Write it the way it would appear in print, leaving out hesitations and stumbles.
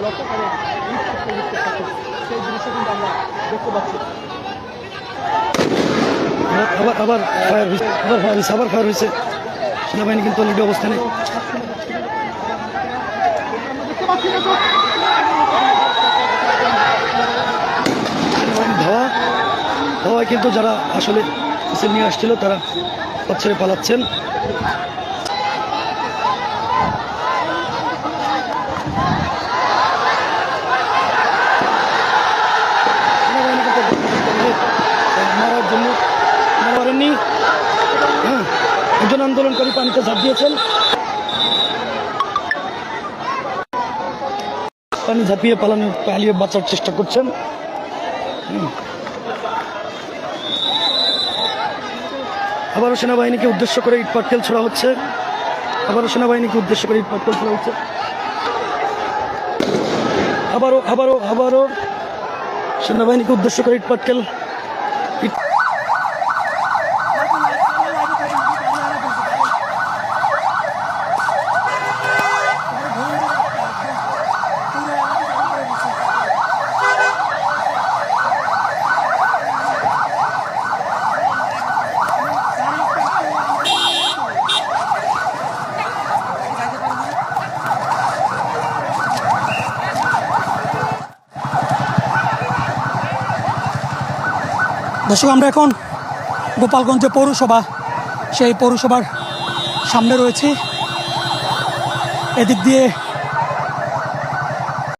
লক্ষ্য করে সেই দৃশ্য কিন্তু আমরা দেখতে পাচ্ছি। আবার ফায়ার হয়েছে, আবার ফায়ার হয়েছে। সেনাবাহিনী কিন্তু অলরেডি অবস্থানে। ধাওয়ায় কিন্তু যারা আসলে নিয়ে আসছিল তারা পথ ছেড়ে পালাচ্ছেন। মারার জন্য মারেননি, একজন আন্দোলনকারী পানিতে ঝাঁপ দিয়েছেন, পানি ঝাঁপিয়ে পালিয়ে বাঁচার চেষ্টা করছেন। আবারও সেনাবাহিনীকে উদ্দেশ্য করে ইট পাটকেল ছোড়া হচ্ছে, আবারও সেনাবাহিনীকে উদ্দেশ্য করে ইট পাটকেল ছোড়া হচ্ছে, আবারও সেনাবাহিনীকে উদ্দেশ্য করে ইট পাটকেল। দর্শক, আমরা এখন গোপালগঞ্জে পৌরসভা, সেই পৌরসভার সামনে রয়েছি। এদিক দিয়ে